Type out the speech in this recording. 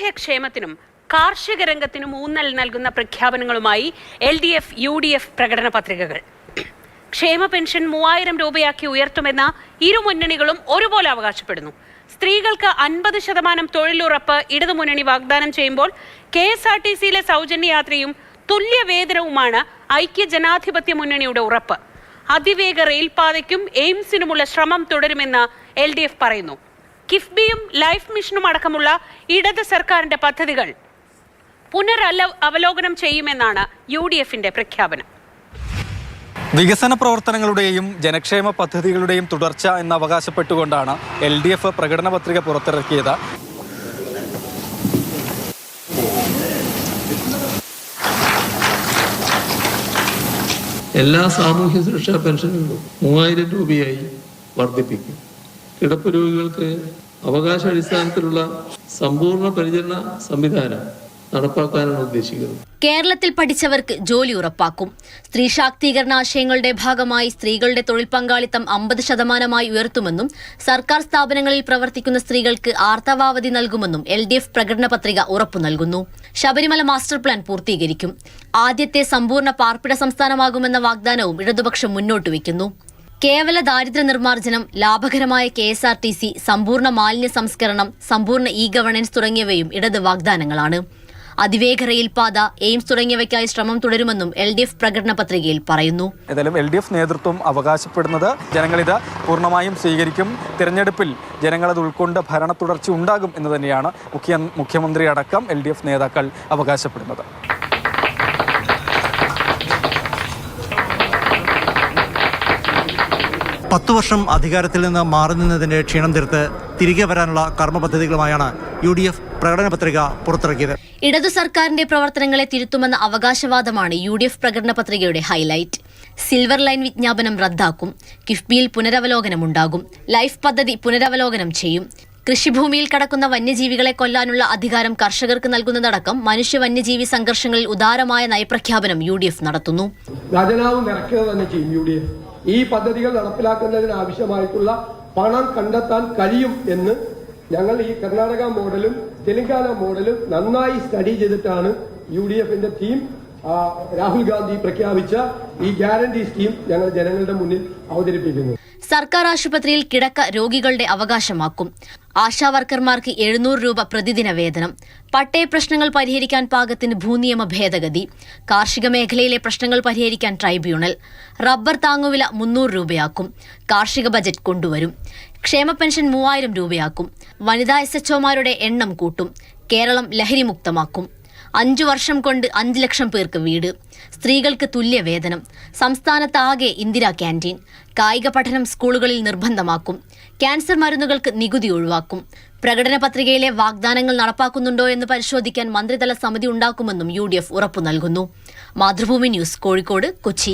സാമൂഹ്യക്ഷേമത്തിനും കാർഷിക രംഗത്തിനും ഊന്നൽ നൽകുന്ന പ്രഖ്യാപനങ്ങളുമായി LDF UDF പ്രകടന പത്രികകൾ. ക്ഷേമ പെൻഷൻ 3000 രൂപയാക്കി ഉയർത്തുമെന്ന ഇരുമുന്നണികളും ഒരുപോലെ അവകാശപ്പെടുന്നു. സ്ത്രീകൾക്ക് 50% തൊഴിലുറപ്പ് ഇടതുമുന്നണി വാഗ്ദാനം ചെയ്യുമ്പോൾ KSRTCയിലെ സൗജന്യ യാത്രയും തുല്യവേതനവുമാണ് ഐക്യജനാധിപത്യ മുന്നണിയുടെ ഉറപ്പ്. അതിവേഗ റെയിൽപാതയ്ക്കും എയിംസിനുമുള്ള ശ്രമം തുടരുമെന്ന് LDF പറയുന്നു. കിഫ്ബിയും ലൈഫ് മിഷനും അടക്കമുള്ള ഇടത് സർക്കാരിന്റെ പദ്ധതികൾ അവലോകനം ചെയ്യുമെന്നാണ് UDFന്റെ പ്രഖ്യാപനം. വികസന പ്രവർത്തനങ്ങളുടെയും ജനക്ഷേമ പദ്ധതികളുടെയും തുടർച്ച എന്ന് അവകാശപ്പെട്ടുകൊണ്ടാണ് LDF പ്രകടന പത്രിക പുറത്തിറക്കിയത്. എല്ലാ സാമൂഹ്യ സുരക്ഷാ പെൻഷനുകളും 3000 രൂപയായി വർദ്ധിപ്പിക്കും. കിടപ്പ് രോഗികൾക്ക് അവകാശാടിസ്ഥാനത്തിലുള്ള സമ്പൂർണ്ണ പരിചരണ സംവിധാനം നടപ്പാക്കാനാണ് ഉദ്ദേശിക്കുന്നത്. കേരളത്തിൽ പഠിച്ചവർക്ക് ജോലി ഉറപ്പാക്കും. സ്ത്രീ ശാക്തീകരണ ആശയങ്ങളുടെ ഭാഗമായി സ്ത്രീകളുടെ തൊഴിൽ പങ്കാളിത്തം 50% ഉയർത്തുമെന്നും സർക്കാർ സ്ഥാപനങ്ങളിൽ പ്രവർത്തിക്കുന്ന സ്ത്രീകൾക്ക് ആർത്തവാവധി നൽകുമെന്നും LDF പ്രകടന പത്രിക ഉറപ്പു നൽകുന്നു. ശബരിമല മാസ്റ്റർ പ്ലാൻ പൂർത്തീകരിക്കും. ആദ്യത്തെ സമ്പൂർണ്ണ പാർപ്പിട സംസ്ഥാനമാകുമെന്ന വാഗ്ദാനവും ഇടതുപക്ഷം മുന്നോട്ട് വയ്ക്കുന്നു. കേവല ദാരിദ്ര്യ നിർമ്മാർജ്ജനം, ലാഭകരമായ KSRTC, സമ്പൂർണ്ണ മാലിന്യ സംസ്കരണം, സമ്പൂർണ്ണ ഗവേണൻസ് തുടങ്ങിയവയും ഇടത് വാഗ്ദാനങ്ങളാണ്. അതിവേഗ റെയിൽപാത, എയിംസ് തുടങ്ങിയവയ്ക്കായി ശ്രമം തുടരുമെന്നും LDF പ്രകടന പത്രികയിൽ പറയുന്നു. ഏതായാലും LDF നേതൃത്വം അവകാശപ്പെടുന്നത് ജനങ്ങളിത് പൂർണ്ണമായും സ്വീകരിക്കും. തിരഞ്ഞെടുപ്പിൽ ജനങ്ങളത് ഉൾക്കൊണ്ട് ഭരണ തുടർച്ച ഉണ്ടാകും എന്ന് തന്നെയാണ് മുഖ്യമന്ത്രി അടക്കം LDF നേതാക്കൾ അവകാശപ്പെടുന്നത്. 10 വർഷം അധികാരത്തിൽ നിന്ന് മാറി നിന്നതിന്റെ ക്ഷീണം തീർത്ത് തിരികെ വരാനുള്ള കർമ്മ പദ്ധതികളുമായാണ് UDF പ്രകടന പത്രിക പുറത്തിറക്കിയത്. ഇടതു സർക്കാരിന്റെ പ്രവർത്തനങ്ങളെ തിരുത്തുമെന്ന അവകാശവാദമാണ് UDF പ്രകടന പത്രികയുടെ ഹൈലൈറ്റ്. സിൽവർ ലൈൻ വിജ്ഞാപനം റദ്ദാക്കും. കിഫ്ബിയിൽ പുനരവലോകനമുണ്ടാകും. ലൈഫ് പദ്ധതി പുനരവലോകനം ചെയ്യും. കൃഷിഭൂമിയിൽ കടക്കുന്ന വന്യജീവികളെ കൊല്ലാനുള്ള അധികാരം കർഷകർക്ക് നൽകുന്നതടക്കം മനുഷ്യ വന്യജീവി സംഘർഷങ്ങളിൽ ഉദാരമായ നയപ്രഖ്യാപനം UDF നടത്തുന്നു. ഈ പദ്ധതികൾ നടപ്പിലാക്കുന്നതിന് ആവശ്യമായിട്ടുള്ള പണം കണ്ടെത്താൻ കഴിയും എന്ന് ഞങ്ങൾ ഈ കർണാടക മോഡലും തെലങ്കാന മോഡലും നന്നായി സ്റ്റഡി ചെയ്തിട്ടാണ് UDFന്റെ ടീം രാഹുൽ ഗാന്ധി പ്രഖ്യാപിച്ച ഈ ഗ്യാരണ്ടി സ്കീം ഞങ്ങൾ ജനങ്ങളുടെ മുന്നിൽ അവതരിപ്പിക്കുന്നു. സർക്കാർ ആശുപത്രിയിൽ കിടക്ക രോഗികളുടെ അവകാശമാക്കും. ആശാവർക്കർമാർക്ക് 700 രൂപ പ്രതിദിന വേതനം. പട്ടയ പ്രശ്നങ്ങൾ പരിഹരിക്കാൻ പാകത്തിന് ഭൂനിയമ ഭേദഗതി. കാർഷിക മേഖലയിലെ പ്രശ്നങ്ങൾ പരിഹരിക്കാൻ ട്രൈബ്യൂണൽ. റബ്ബർ താങ്ങുവില 300 രൂപയാക്കും. കാർഷിക ബജറ്റ് കൊണ്ടുവരും. ക്ഷേമ പെൻഷൻ 3000 രൂപയാക്കും. വനിതാ SHOമാരുടെ എണ്ണം കൂട്ടും. കേരളം ലഹരിമുക്തമാക്കും. 5 വർഷം കൊണ്ട് 5 ലക്ഷം പേർക്ക് വീട്. സ്ത്രീകൾക്ക് തുല്യവേതനം. സംസ്ഥാനത്താകെ ഇന്ദിരാ ക്യാൻറ്റീൻ. കായിക പഠനം സ്കൂളുകളിൽ നിർബന്ധമാക്കും. ക്യാൻസർ മരുന്നുകൾക്ക് നികുതി ഒഴിവാക്കും. പ്രകടന പത്രികയിലെ വാഗ്ദാനങ്ങൾ നടപ്പാക്കുന്നുണ്ടോ എന്ന് പരിശോധിക്കാൻ മന്ത്രിതല സമിതി ഉണ്ടാക്കുമെന്നും UDF ഉറപ്പു നൽകുന്നു. മാതൃഭൂമി ന്യൂസ്, കോഴിക്കോട്, കൊച്ചി.